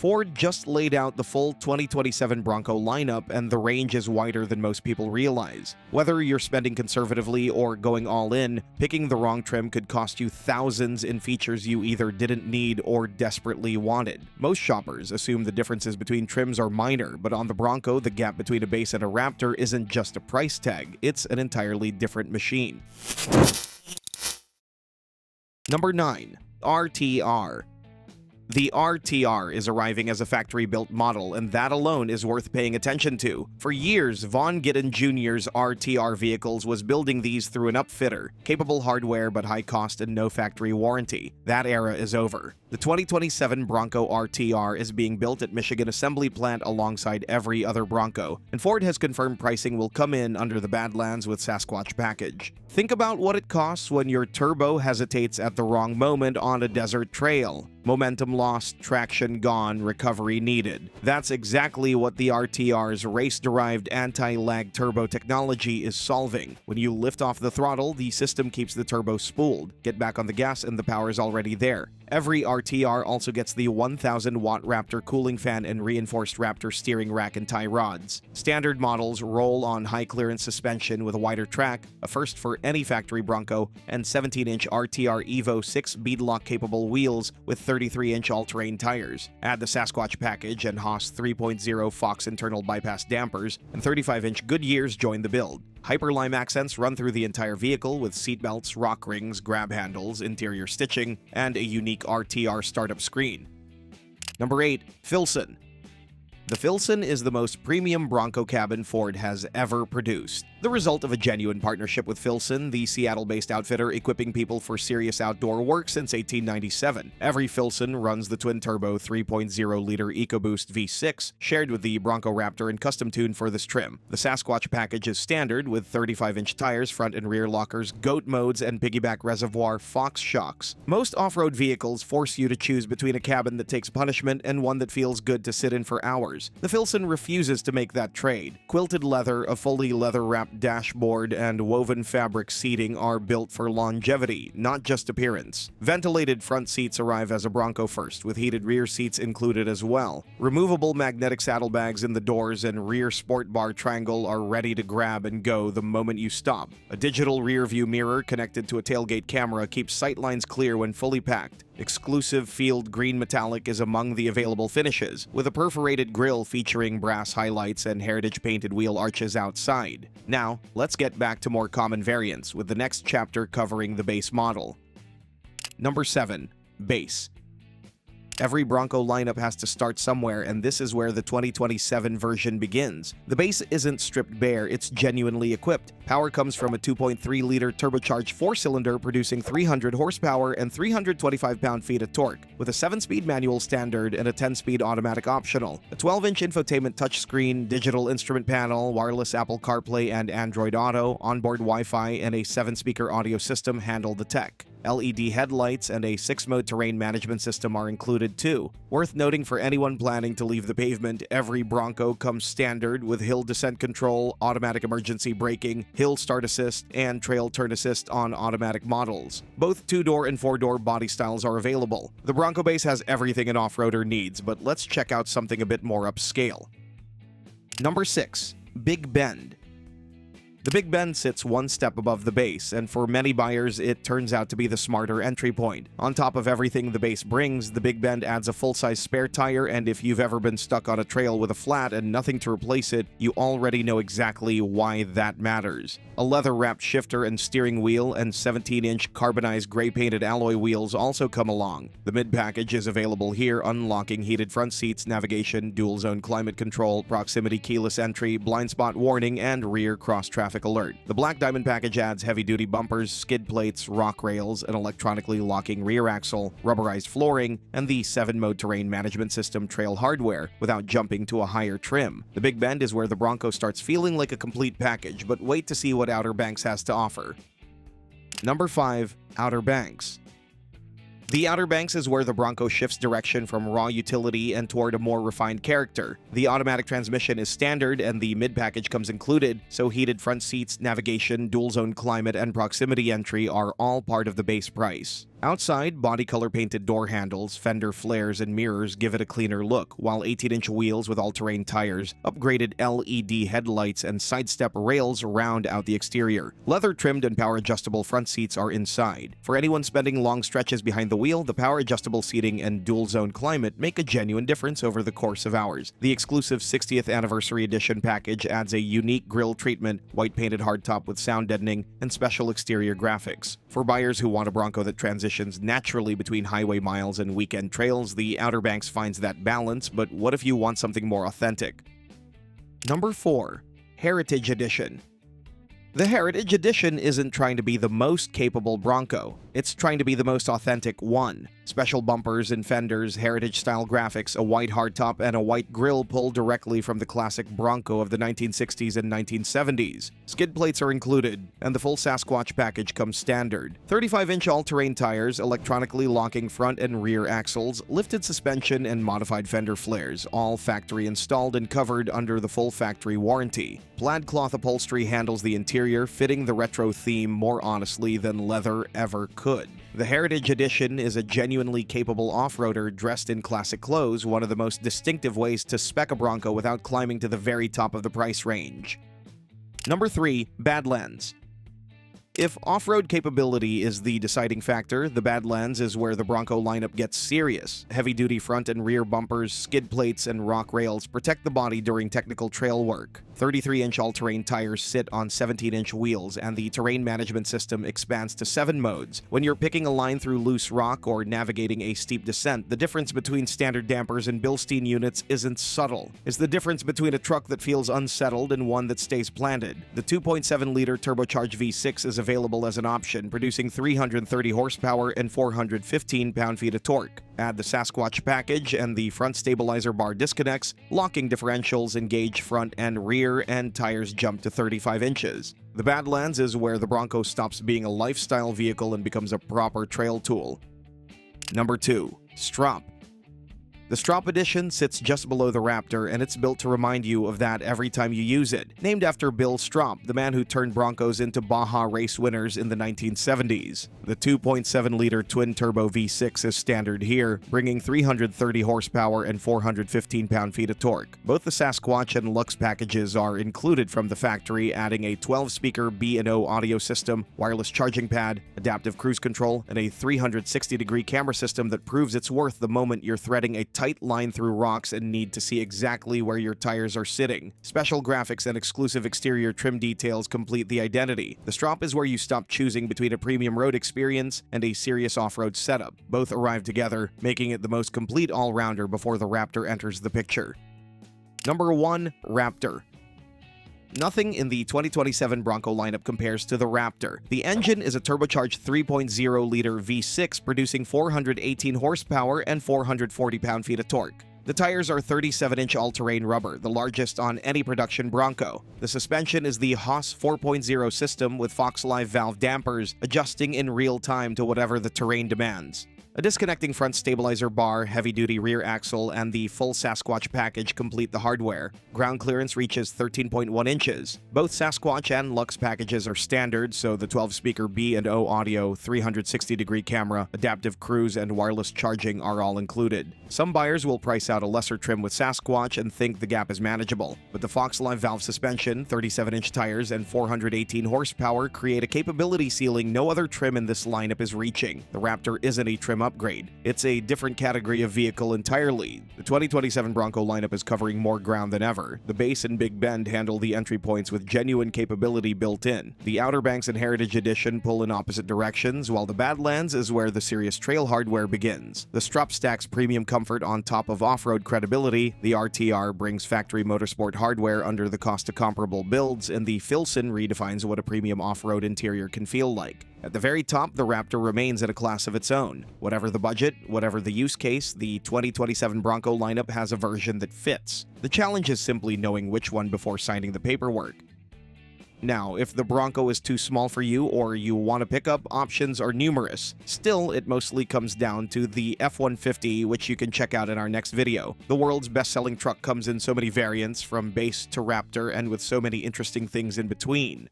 Ford just laid out the full 2027 Bronco lineup, and the range is wider than most people realize. Whether you're spending conservatively or going all in, picking the wrong trim could cost you thousands in features you either didn't need or desperately wanted. Most shoppers assume the differences between trims are minor, but on the Bronco, the gap between a base and a Raptor isn't just a price tag, it's an entirely different machine. Number 9. RTR. The RTR is arriving as a factory-built model, and that alone is worth paying attention to. For years, Von Gitten Jr.'s RTR vehicles was building these through an upfitter, capable hardware but high cost and no factory warranty. That era is over. The 2027 Bronco RTR is being built at Michigan Assembly Plant alongside every other Bronco, and Ford has confirmed pricing will come in under the Badlands with Sasquatch package. Think about what it costs when your turbo hesitates at the wrong moment on a desert trail. Momentum lost, traction gone, recovery needed. That's exactly what the RTR's race-derived anti-lag turbo technology is solving. When you lift off the throttle, the system keeps the turbo spooled. Get back on the gas and the power is already there. Every RTR also gets the 1000-watt Raptor cooling fan and reinforced Raptor steering rack and tie rods. Standard models roll on high-clearance suspension with a wider track, a first for any factory Bronco, and 17-inch RTR Evo 6 beadlock-capable wheels with 33-inch all-terrain tires. Add the Sasquatch package and Haas 3.0 Fox internal bypass dampers, and 35-inch Goodyears join the build. Hyperlime accents run through the entire vehicle with seatbelts, rock rings, grab handles, interior stitching, and a unique RTR startup screen. Number 8. Filson. The Filson is the most premium Bronco cabin Ford has ever produced. The result of a genuine partnership with Filson, the Seattle-based outfitter equipping people for serious outdoor work since 1897. Every Filson runs the twin-turbo 3.0-liter EcoBoost V6, shared with the Bronco Raptor and custom-tuned for this trim. The Sasquatch package is standard with 35-inch tires, front and rear lockers, goat modes, and piggyback reservoir Fox shocks. Most off-road vehicles force you to choose between a cabin that takes punishment and one that feels good to sit in for hours. The Filson refuses to make that trade. Quilted leather, a fully leather-wrapped dashboard, and woven fabric seating are built for longevity, not just appearance. Ventilated front seats arrive as a Bronco first, with heated rear seats included as well. Removable magnetic saddlebags in the doors and rear sport bar triangle are ready to grab and go the moment you stop. A digital rear view mirror connected to a tailgate camera keeps sightlines clear when fully packed. Exclusive field green metallic is among the available finishes, with a perforated grille featuring brass highlights and heritage-painted wheel arches outside. Now, let's get back to more common variants, with the next chapter covering the base model. Number 7. Base. Every Bronco lineup has to start somewhere, and this is where the 2027 version begins. The base isn't stripped bare, it's genuinely equipped. Power comes from a 2.3-liter turbocharged 4-cylinder producing 300 horsepower and 325 pound-feet of torque, with a 7-speed manual standard and a 10-speed automatic optional. A 12-inch infotainment touchscreen, digital instrument panel, wireless Apple CarPlay and Android Auto, onboard Wi-Fi, and a 7-speaker audio system handle the tech. LED headlights and a 6-mode terrain management system are included too. Worth noting for anyone planning to leave the pavement, every Bronco comes standard with hill descent control, automatic emergency braking, hill start assist, and trail turn assist on automatic models. Both 2-door and 4-door body styles are available. The Bronco base has everything an off-roader needs, but let's check out something a bit more upscale. Number 6. Big Bend. The Big Bend sits one step above the base, and for many buyers, it turns out to be the smarter entry point. On top of everything the base brings, the Big Bend adds a full-size spare tire, and if you've ever been stuck on a trail with a flat and nothing to replace it, you already know exactly why that matters. A leather-wrapped shifter and steering wheel and 17-inch carbonized gray-painted alloy wheels also come along. The mid-package is available here, unlocking heated front seats, navigation, dual-zone climate control, proximity keyless entry, blind spot warning, and rear cross-traffic alert. The Black Diamond package adds heavy-duty bumpers, skid plates, rock rails, an electronically locking rear axle, rubberized flooring, and the 7-mode terrain management system trail hardware without jumping to a higher trim. The Big Bend is where the Bronco starts feeling like a complete package, but wait to see what Outer Banks has to offer. Number 5. Outer Banks. The Outer Banks is where the Bronco shifts direction from raw utility and toward a more refined character. The automatic transmission is standard and the mid-package comes included, so heated front seats, navigation, dual-zone climate, and proximity entry are all part of the base price. Outside, body color painted door handles, fender flares, and mirrors give it a cleaner look, while 18-inch wheels with all-terrain tires, upgraded LED headlights, and sidestep rails round out the exterior. Leather-trimmed and power-adjustable front seats are inside. For anyone spending long stretches behind the wheel, the power-adjustable seating and dual-zone climate make a genuine difference over the course of hours. The exclusive 60th Anniversary Edition package adds a unique grille treatment, white-painted hardtop with sound deadening, and special exterior graphics. For buyers who want a Bronco that transitions naturally between highway miles and weekend trails, the Outer Banks finds that balance, but what if you want something more authentic? Number 4. Heritage Edition. The Heritage Edition isn't trying to be the most capable Bronco, it's trying to be the most authentic one. Special bumpers and fenders, heritage-style graphics, a white hardtop, and a white grille pull directly from the classic Bronco of the 1960s and 1970s. Skid plates are included, and the full Sasquatch package comes standard. 35-inch all-terrain tires, electronically locking front and rear axles, lifted suspension, and modified fender flares, all factory installed and covered under the full factory warranty. Plaid cloth upholstery handles the interior, fitting the retro theme more honestly than leather ever could. The Heritage Edition is a genuinely capable off-roader dressed in classic clothes, one of the most distinctive ways to spec a Bronco without climbing to the very top of the price range. Number 3. Badlands. If off-road capability is the deciding factor, the Badlands is where the Bronco lineup gets serious. Heavy-duty front and rear bumpers, skid plates, and rock rails protect the body during technical trail work. 33-inch all-terrain tires sit on 17-inch wheels, and the terrain management system expands to 7 modes. When you're picking a line through loose rock or navigating a steep descent, the difference between standard dampers and Bilstein units isn't subtle. It's the difference between a truck that feels unsettled and one that stays planted. The 2.7-liter turbocharged V6 is available as an option, producing 330 horsepower and 415 pound-feet of torque. Add the Sasquatch package and the front stabilizer bar disconnects, locking differentials engage front and rear, and tires jump to 35 inches. The Badlands is where the Bronco stops being a lifestyle vehicle and becomes a proper trail tool. Number 2. Stroppe. The Stroppe Edition sits just below the Raptor, and it's built to remind you of that every time you use it. Named after Bill Stroppe, the man who turned Broncos into Baja race winners in the 1970s. The 2.7-liter twin-turbo V6 is standard here, bringing 330 horsepower and 415 pound-feet of torque. Both the Sasquatch and Lux packages are included from the factory, adding a 12-speaker B&O audio system, wireless charging pad, adaptive cruise control, and a 360-degree camera system that proves its worth the moment you're threading a tight line through rocks and need to see exactly where your tires are sitting. Special graphics and exclusive exterior trim details complete the identity. The Stroppe is where you stop choosing between a premium road experience and a serious off-road setup. Both arrive together, making it the most complete all-rounder before the Raptor enters the picture. Number 1. Raptor. Nothing in the 2027 Bronco lineup compares to the Raptor. The engine is a turbocharged 3.0-liter V6 producing 418 horsepower and 440 pound-feet of torque. The tires are 37-inch all-terrain rubber, the largest on any production Bronco. The suspension is the Haas 4.0 system with Fox Live valve dampers, adjusting in real time to whatever the terrain demands. A disconnecting front stabilizer bar, heavy-duty rear axle, and the full Sasquatch package complete the hardware. Ground clearance reaches 13.1 inches. Both Sasquatch and Lux packages are standard, so the 12-speaker B&O audio, 360-degree camera, adaptive cruise, and wireless charging are all included. Some buyers will price out a lesser trim with Sasquatch and think the gap is manageable, but the Fox Live valve suspension, 37-inch tires, and 418 horsepower create a capability ceiling no other trim in this lineup is reaching. The Raptor isn't a trim upgrade. It's a different category of vehicle entirely. The 2027 Bronco lineup is covering more ground than ever. The base and Big Bend handle the entry points with genuine capability built in. The Outer Banks and Heritage Edition pull in opposite directions, while the Badlands is where the serious trail hardware begins. The Stroppe stacks premium comfort on top of off-road credibility, the RTR brings factory motorsport hardware under the cost of comparable builds, and the Filson redefines what a premium off-road interior can feel like. At the very top, the Raptor remains in a class of its own. Whatever the budget, whatever the use case, the 2027 Bronco lineup has a version that fits. The challenge is simply knowing which one before signing the paperwork. Now, if the Bronco is too small for you or you want a pickup, options are numerous. Still, it mostly comes down to the F-150, which you can check out in our next video. The world's best-selling truck comes in so many variants, from base to Raptor, and with so many interesting things in between.